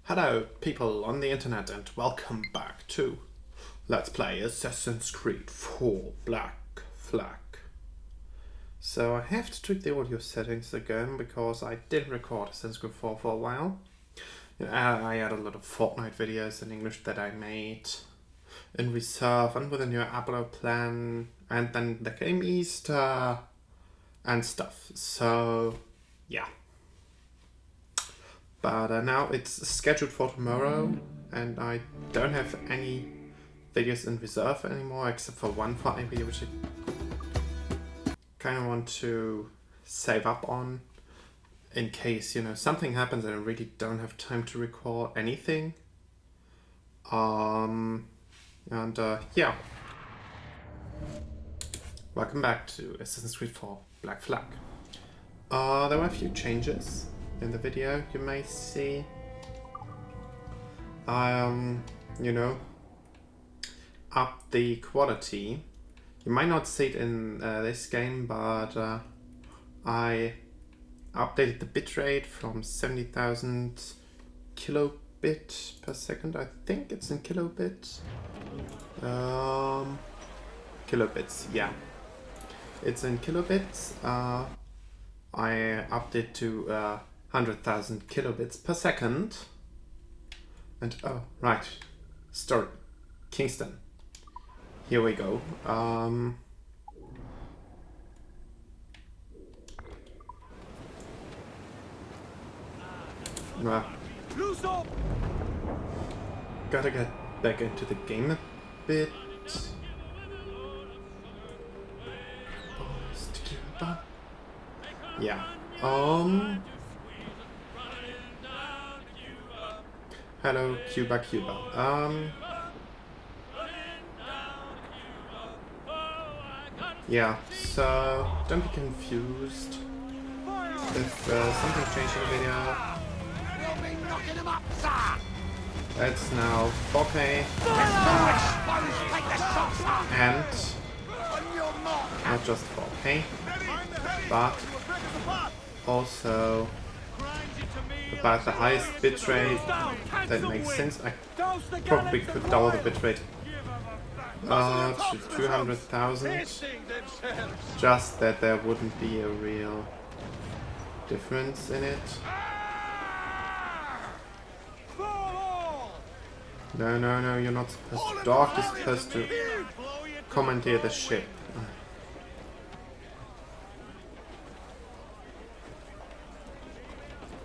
Hello people on the internet and welcome back to Let's Play Assassin's Creed 4 Black Flag. So I have to tweak the audio settings again because I didn't record Assassin's Creed 4 for a while. I had a lot of Fortnite videos in English that I made in reserve and with a new upload plan, and then there came Easter and stuff, so yeah. But now it's scheduled for tomorrow and I don't have any videos in reserve anymore except for one Fortnite video which I kind of want to save up on in case, something happens and I really don't have time to record anything. Yeah. Welcome back to Assassin's Creed 4 Black Flag. There were a few changes in the video you may see. Up the quality. You might not see it in this game, but I updated the bitrate from 70,000 kilobit per second. I think it's in kilobit. Kilobits, yeah. It's in kilobits. I upped it to 100,000 kilobits per second. And oh, right. Start Kingston. Here we go. Gotta get back into the game a bit. Yeah. Hello, Cuba. Yeah, so don't be confused if something changed in the video. It's now 4K and not just 4K, but also about the highest bitrate. That makes sense. I probably could double the bitrate to 200,000, just that there wouldn't be a real difference in it. No, you're not supposed to. Dort is supposed to commandeer the ship.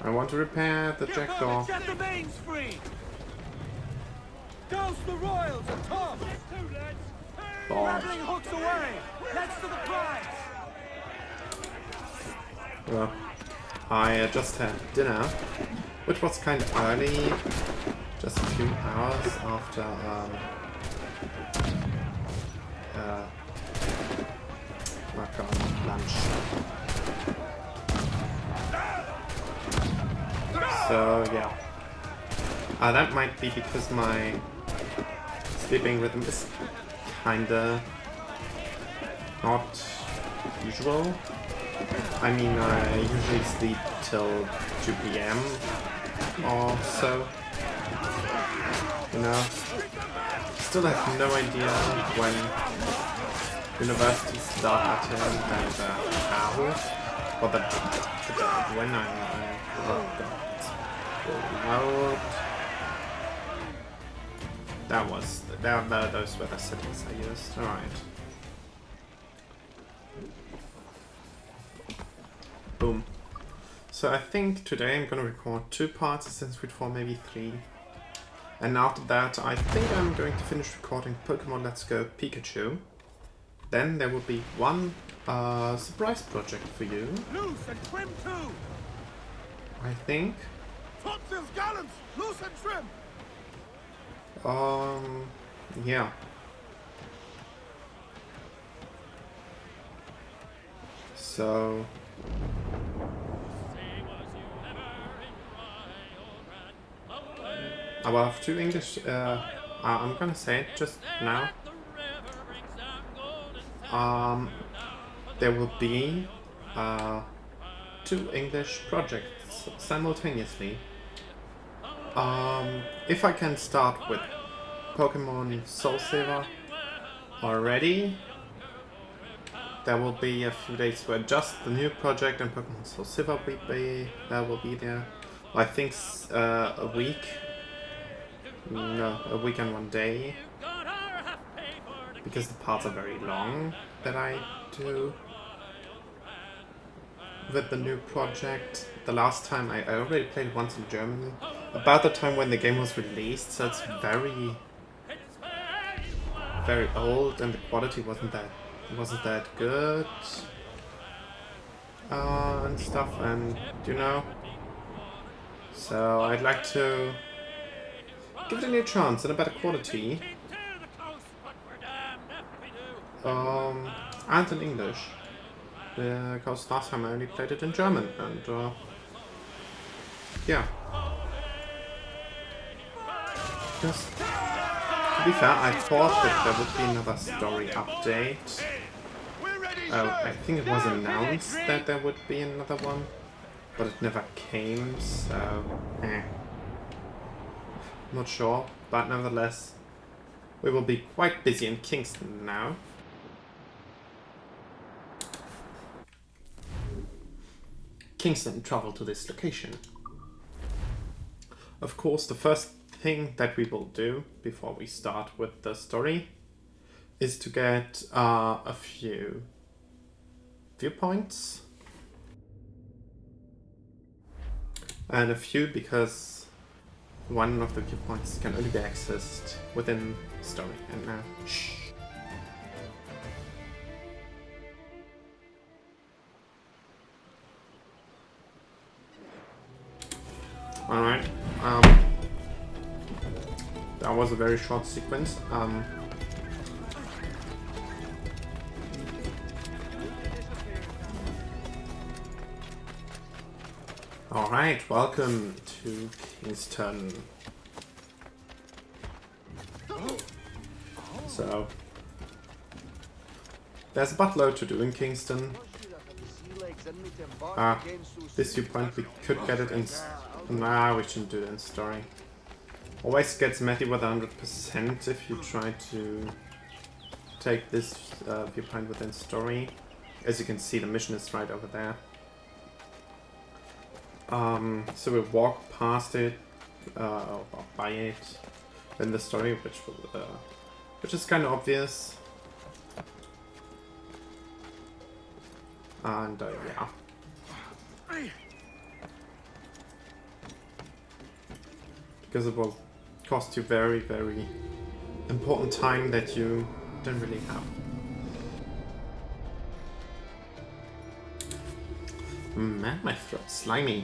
I want to repair the jackdaw. Set the mains free. Douse the royals at top. Rattling hooks away. Next to the prize. Well, I just had dinner, which was kind of early, just a few hours after lunch. So yeah, that might be because my sleeping rhythm is kinda not usual. I mean, I usually sleep till 2 PM or so. Still have no idea when universities start and how, or when those were the settings I used. Alright. Boom. So I think today I'm gonna record 2 parts of Assassin's Creed 4, maybe 3. And after that I think I'm going to finish recording Pokemon Let's Go Pikachu. Then there will be one surprise project for you. Loose and trim too. I think. Topsails, gallants, loose and trim. Yeah. So I will have 2 English. I'm gonna say it just now. There will be 2 English projects simultaneously. If I can start with Pokemon Soul Silver already, there will be a few days to adjust the new project, and Pokemon Soul Silver will be there. I think a week. No, a week and 1 day. Because the parts are very long that I do with the new project. The last time I already played once in Germany, about the time when the game was released, so it's very, very old, and the quality wasn't that good and stuff, and you know. So I'd like to give it a new chance and a better quality. And in English. Because last time I only played it in German, and yeah. Just to be fair, I thought that there would be another story update. I think it was announced that there would be another one, but it never came, so not sure, but nevertheless, we will be quite busy in Kingston now. Kingston travel to this location. Of course, the first thing that we will do before we start with the story is to get a few viewpoints. And a few because one of the viewpoints can only be accessed within the story. And now, shh. Alright, that was a very short sequence. Alright, welcome to Kingston. So, there's a buttload to do in Kingston. This viewpoint, we could get it in... Nah, we shouldn't do it in story. Always gets Matty with 100% if you try to take this viewpoint within story. As you can see, the mission is right over there. So we'll walk past it, or by it, in the story, which is kind of obvious. And yeah. Because it will cost you very, very important time that you don't really have. Man, my throat's slimy.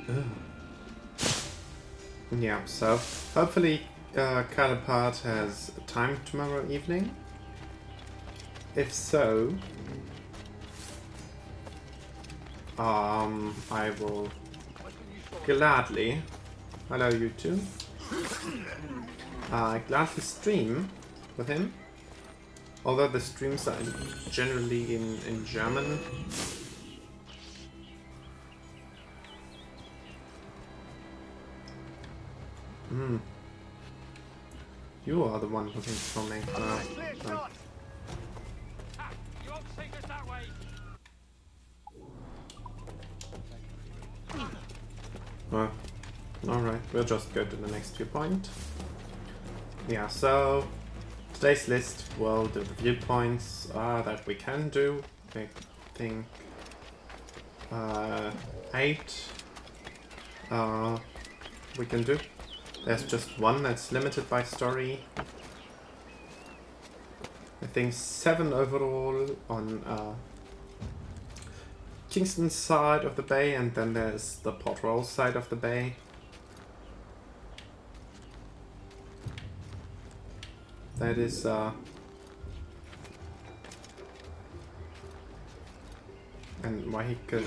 Ugh. Yeah, so hopefully Calipart has time tomorrow evening. If so, I will gladly, hello you two, gladly stream with him, although the streams are generally in German. You are the one looking for me. No. Well, alright, we'll just go to the next viewpoint. Yeah, so today's list will do the viewpoints that we can do. I think 8 we can do. There's just one that's limited by story. I think 7 overall on Kingston side of the bay, and then there's the Port Royal side of the bay. That is and why he could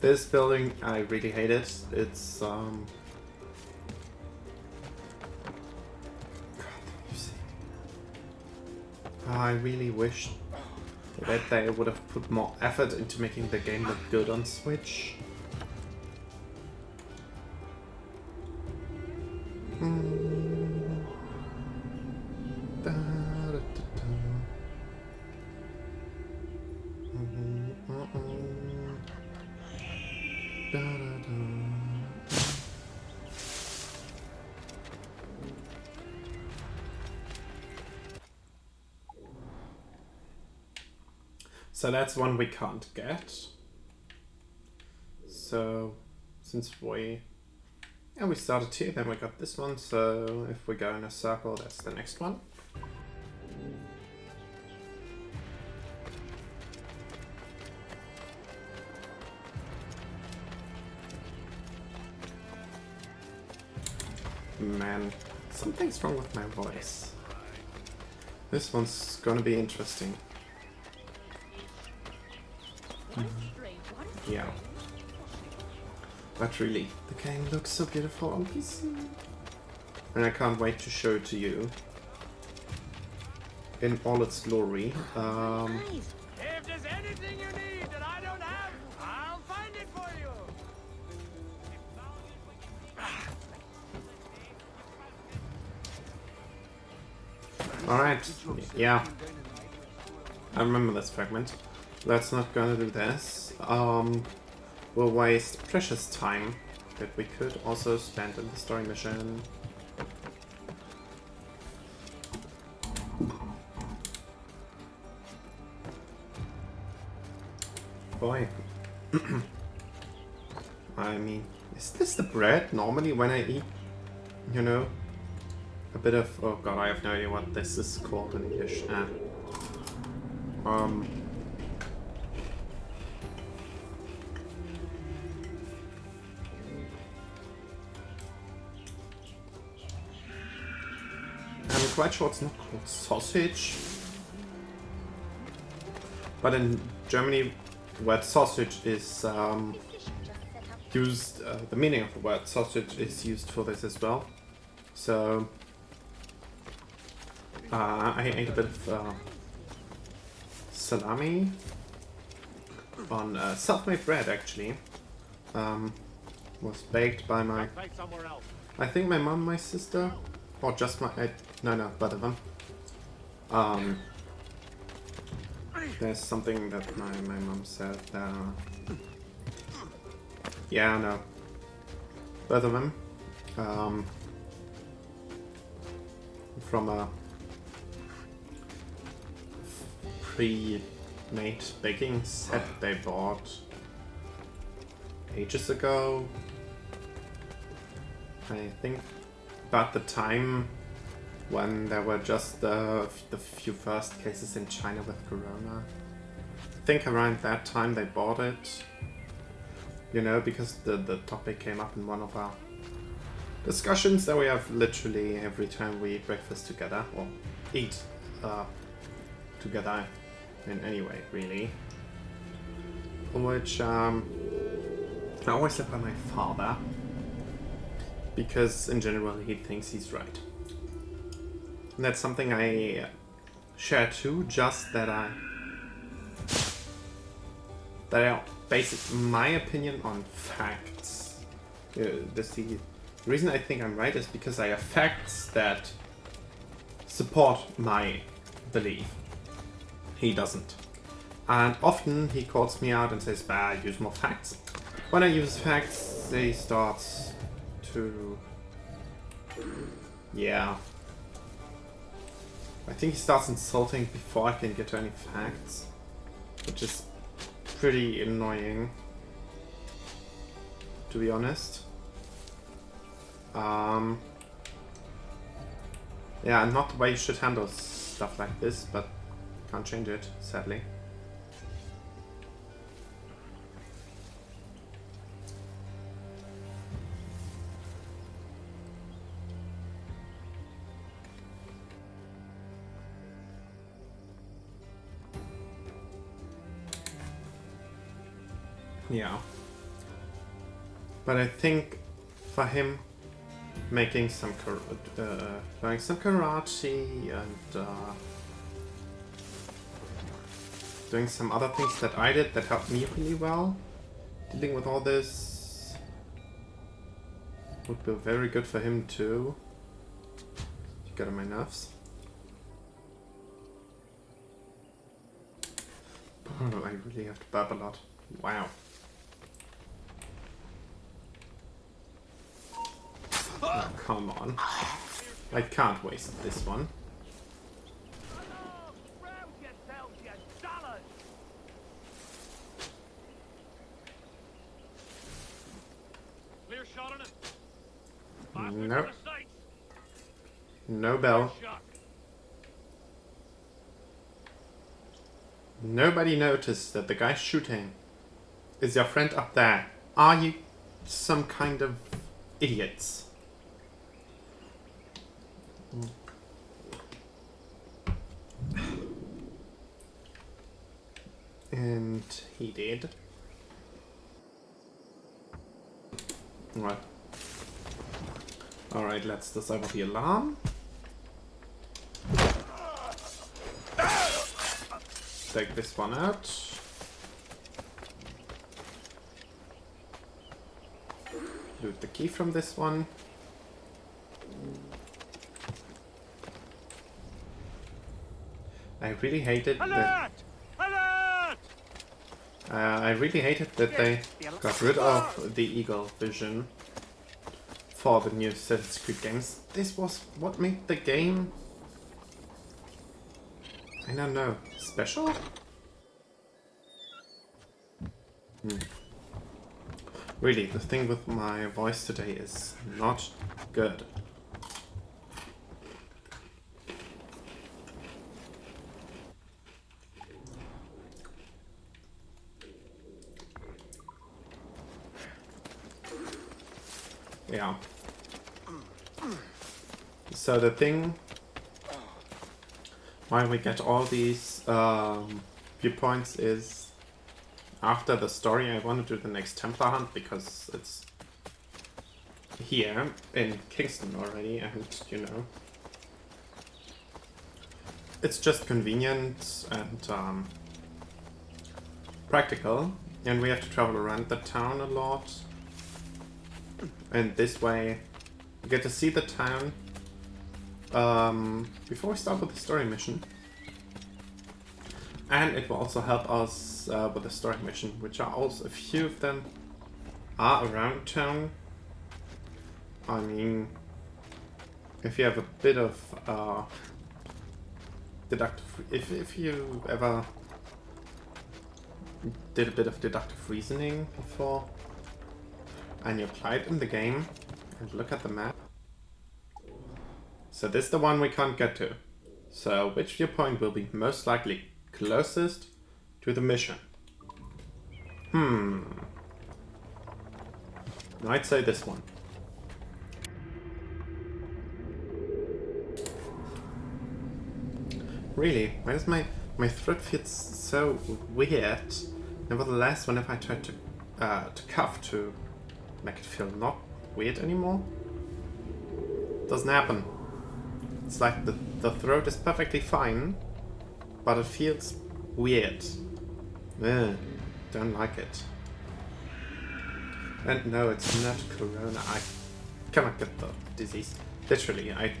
this building, I really hate it. It's God, you see, I really wish I bet they would have put more effort into making the game look good on Switch. So that's one we can't get. So since we started here, then we got this one. So if we go in a circle, that's the next one. Man, something's wrong with my voice. This one's gonna be interesting. Yeah. But really, the game looks so beautiful on PC. And I can't wait to show it to you in all its glory. If there's anything you need that I don't have, I'll find it for you. Alright, yeah. I remember this fragment. Let's not gonna do this. We'll waste precious time that we could also spend in the story mission. Boy. I mean, is this the bread normally when I eat, you know, a bit of, oh god, I have no idea what this is called in English. I'm quite sure it's not called sausage, but in Germany the word sausage is used, the meaning of the word sausage is used for this as well. So I ate a bit of salami on self-made bread actually. Was baked by my, I think my mom, my sister, or just my, no, both of them. There's something that my mom said. Yeah, no, both of them. From a pre-made baking set they bought ages ago. I think about the time when there were just the few first cases in China with Corona. I think around that time they bought it. You know, because the topic came up in one of our discussions that we have literally every time we eat breakfast together, or eat together in any way, really. Which I always said by my father, because in general he thinks he's right. And that's something I share too, just that I base my opinion on facts. The reason I think I'm right is because I have facts that support my belief. He doesn't. And often he calls me out and says, bah, use more facts. When I use facts, they start to... yeah. I think he starts insulting before I can get to any facts, which is pretty annoying, to be honest. Yeah, not the way you should handle stuff like this, but can't change it, sadly. Yeah. But I think for him, making some learning some karate and doing some other things that I did that helped me really well. Dealing with all this would be very good for him too. You got on my nerves. Oh, I really have to burp a lot. Wow. Oh, come on. I can't waste this one. No. No bell. Nobody noticed that the guy shooting is your friend up there. Are you some kind of idiots? And he did. Right. Alright, let's disable the alarm. Take this one out. Loot the key from this one. I really hated that. I really hated that they got rid of the eagle vision for the new Assassin's Creed games. This was what made the game, I don't know, special? Really, the thing with my voice today is not good. Yeah. So the thing why we get all these viewpoints is after the story I want to do the next Templar hunt because it's here in Kingston already, and you know it's just convenient and practical, and we have to travel around the town a lot. And this way, we get to see the town before we start with the story mission. And it will also help us with the story mission, which are also a few of them are around town. I mean, if you have a bit of deductive, if you ever did a bit of deductive reasoning before, and you apply it in the game, and look at the map. So this is the one we can't get to. So which viewpoint will be most likely closest to the mission? I'd say this one. Really, why does my throat feels so weird? Nevertheless, whenever I try to cough to make it feel not weird anymore, doesn't happen. It's like the throat is perfectly fine, but it feels weird. Ugh, don't like it. And no, it's not corona. I cannot get the disease. Literally, I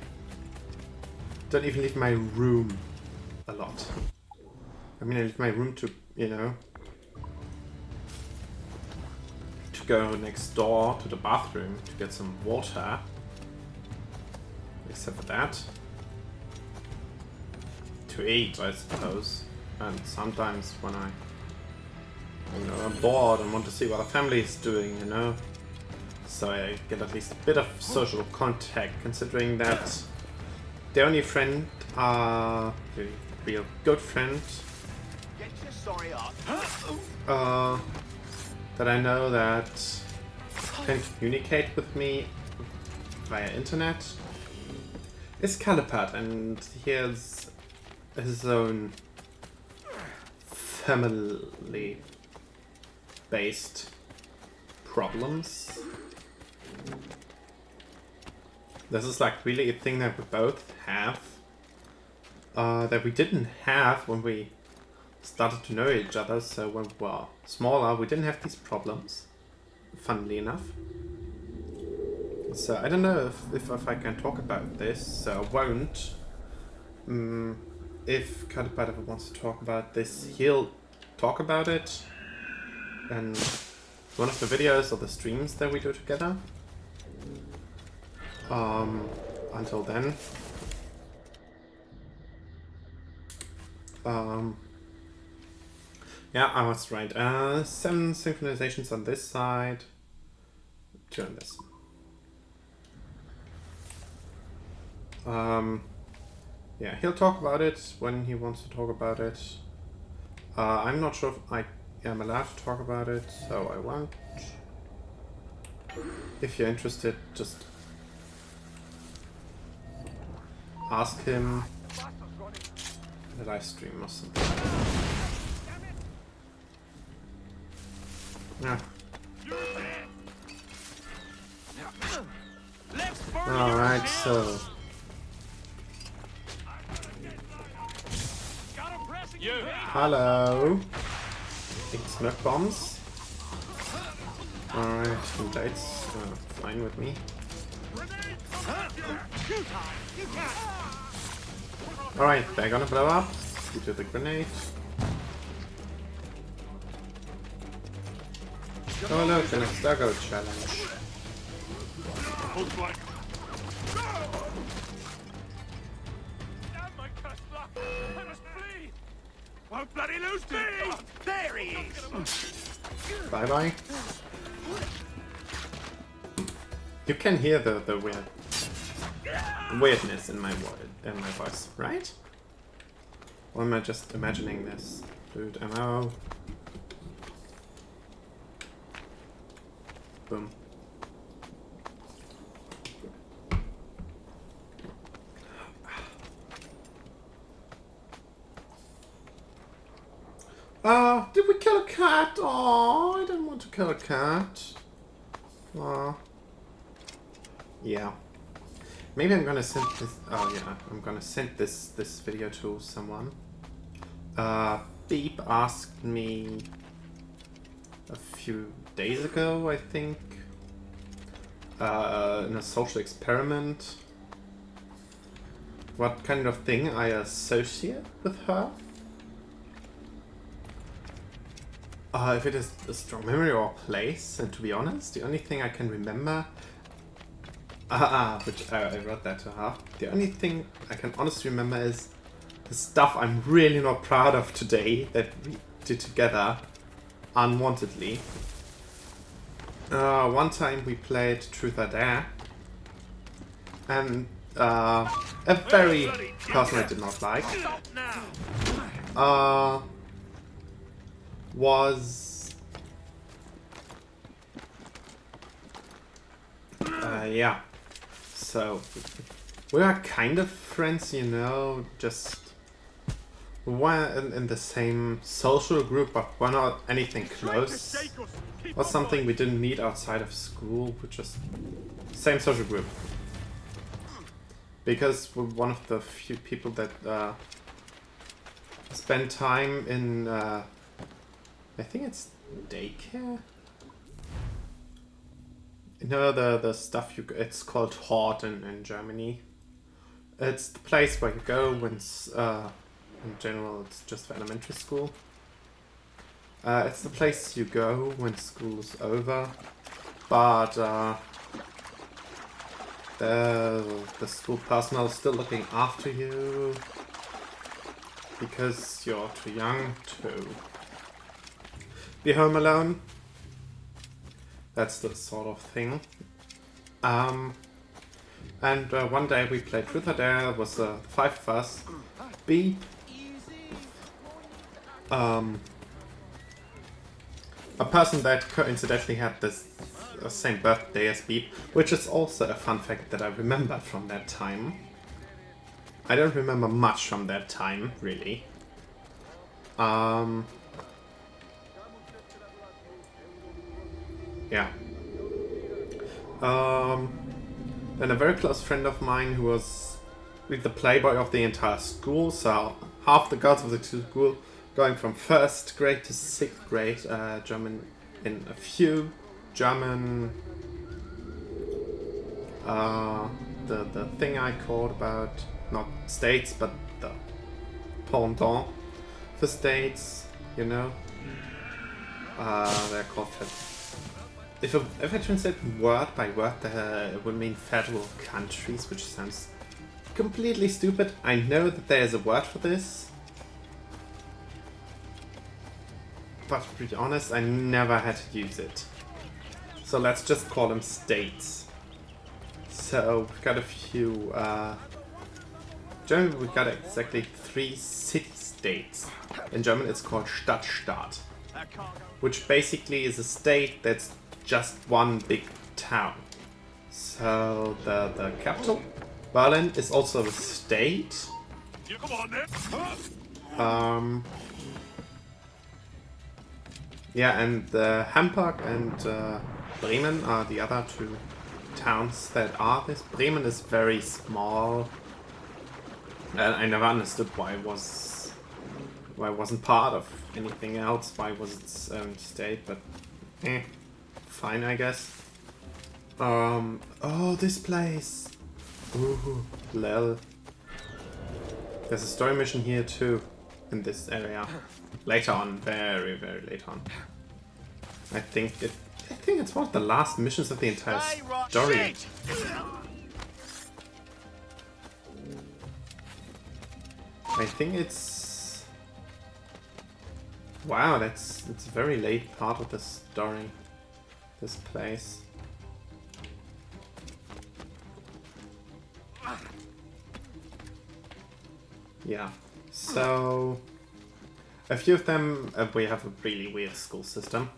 don't even leave my room a lot. I mean, I leave my room to, you know, go next door to the bathroom to get some water, except for that, to eat, I suppose, and sometimes when I'm bored and want to see what the family is doing, you know, so I get at least a bit of social contact, considering that the only friend, the real good friend, that I know that can communicate with me via internet is Calipat, and he has his own family-based problems. This is like really a thing that we both have, that we didn't have when we started to know each other, so when we were smaller, we didn't have these problems, funnily enough. So I don't know if I can talk about this, so I won't. If Cutter ever wants to talk about this, he'll talk about it in one of the videos or the streams that we do together. Until then. Yeah, I was right. 7 synchronizations on this side, 2 on this. Yeah, he'll talk about it when he wants to talk about it. I'm not sure if I am allowed to talk about it, so I won't. If you're interested, just ask him in the live stream or something. Yeah. Alright, so hello. Big smoke bombs. Alright, some dates. Fine with me. Alright, they're gonna blow up due to the grenade. Oh look, the next Duggo challenge. Won't bloody lose me! There he is! Bye bye. You can hear the weirdness in my voice, right? Or am I just imagining this? Dude, ammo. Boom. Did we kill a cat? Oh, I didn't want to kill a cat. Yeah. Maybe I'm gonna send this. Oh yeah, I'm gonna send this video to someone. Beep asked me a few days ago, I think, in a social experiment, what kind of thing I associate with her. If it is a strong memory or place, and to be honest, the only thing I can remember, which I wrote that to her, the only thing I can honestly remember is the stuff I'm really not proud of today that we did together, unwantedly. One time we played Truth or Dare, and a very person I did not like was yeah, so we are kind of friends, you know, just we were in the same social group, but we're not anything close. Or something we didn't meet outside of school, we just same social group. Because we're one of the few people that spend time in I think it's daycare. You know the stuff it's called Dort in Germany. It's the place where you go when in general it's just for elementary school. It's the place you go when school's over, but the school personnel is still looking after you because you're too young to be home alone. That's the sort of thing. And one day we played Truth or Dare. It was 5 of us. Beep. A person that coincidentally had this same birthday as Beep, which is also a fun fact that I remember from that time. I don't remember much from that time, really. Yeah. And a very close friend of mine who was the playboy of the entire school, so half the girls of the school going from 1st grade to 6th grade German in a few German the thing I called about, not states but the pendant for states, you know. They're called if I translate word by word, it would mean federal countries, which sounds completely stupid. I know that there is a word for this, but to be honest, I never had to use it. So let's just call them states. So we've got a few. German, we've got exactly 3 city-states. In German, it's called Stadtstaat, which basically is a state that's just one big town. So the capital, Berlin, is also a state. Yeah, and Hamburg and Bremen are the other 2 towns that are this. Bremen is very small. I never understood why it wasn't part of anything else. Why was its own state? But fine, I guess. Oh, this place. Ooh, lol. There's a story mission here too, in this area. Later on, very, very late on. I think it's one of the last missions of the entire story. I think it's... Wow, it's a very late part of the story. This place. Yeah, so... A few of them, we have a really weird school system.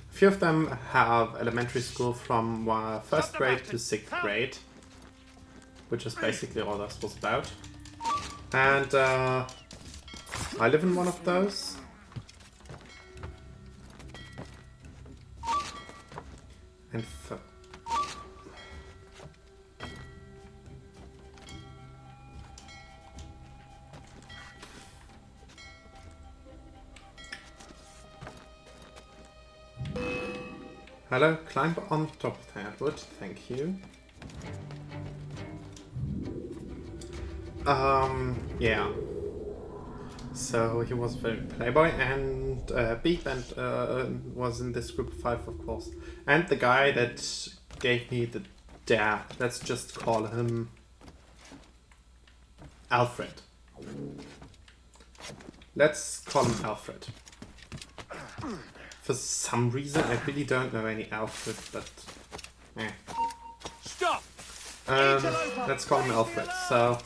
A few of them have elementary school from 1st grade to 6th grade, which is basically all this was about. And I live in one of those. And hello, climb on top of that wood, thank you. Yeah. So he was very playboy, and Beep and was in this group of 5, of course. And the guy that gave me the dare, let's just call him Alfred. Let's call him Alfred. For some reason, I really don't know any Alfred, but Stop. Let's call him Alfred. So,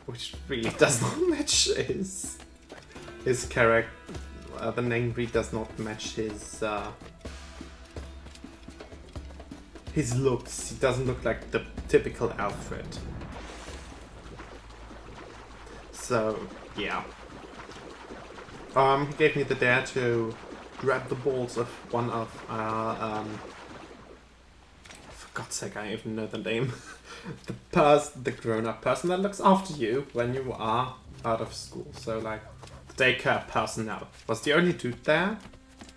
which really does not match his character. The name really does not match his looks. He doesn't look like the typical Alfred. So yeah. He gave me the dare to grab the balls of one of for God's sake, I even know the name. the grown-up person that looks after you when you are out of school. So like the daycare personnel was the only dude there,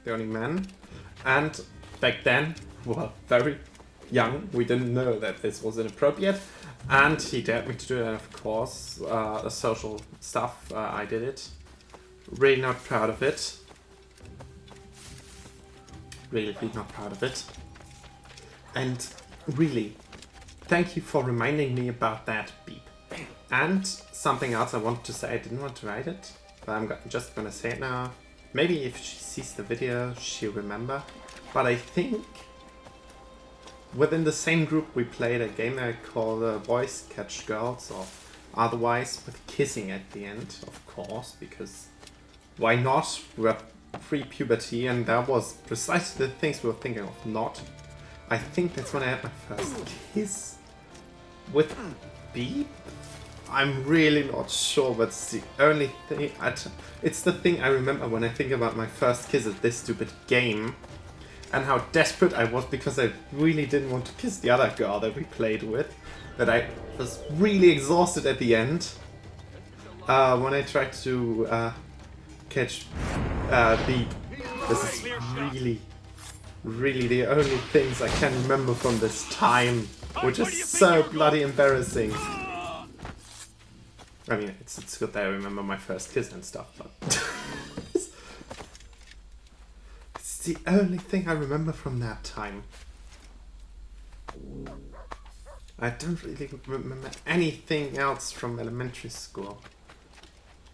the only man. And back then, we were very young. We didn't know that this was inappropriate. And he dared me to do it, and of course, the social stuff, I did it. Really not proud of it. Really not proud of it. And really, thank you for reminding me about that, Beep. And something else I wanted to say, I didn't want to write it, but I'm just gonna say it now. Maybe if she sees the video, she'll remember. But I think within the same group we played a game I called Boys Catch Girls, or otherwise with kissing at the end, of course, because why not? We're pre-puberty, and that was precisely the things we were thinking of not. I think that's when I had my first kiss with Beep. I'm really not sure, but it's the only thing it's the thing I remember when I think about my first kiss at this stupid game, and how desperate I was because I really didn't want to kiss the other girl that we played with, that I was really exhausted at the end. when I tried to catch Beep. This is really the only things I can remember from this time, which is so bloody embarrassing. I mean, it's good that I remember my first kiss and stuff, but it's the only thing I remember from that time. I don't really remember anything else from elementary school.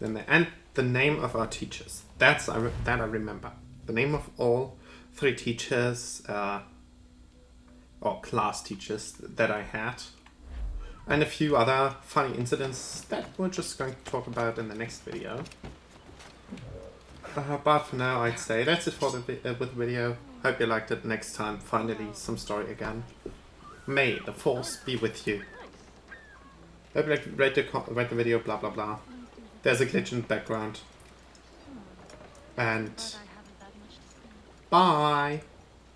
And the name of our teachers. That I remember. The name of all 3 teachers, or class teachers that I had. And a few other funny incidents that we're just going to talk about in the next video. But for now, I'd say that's it for with the video. Hope you liked it. Next time, finally, some story again. May the force be with you. Hope you rate the video, blah blah blah. There's a glitch in the background. And bye!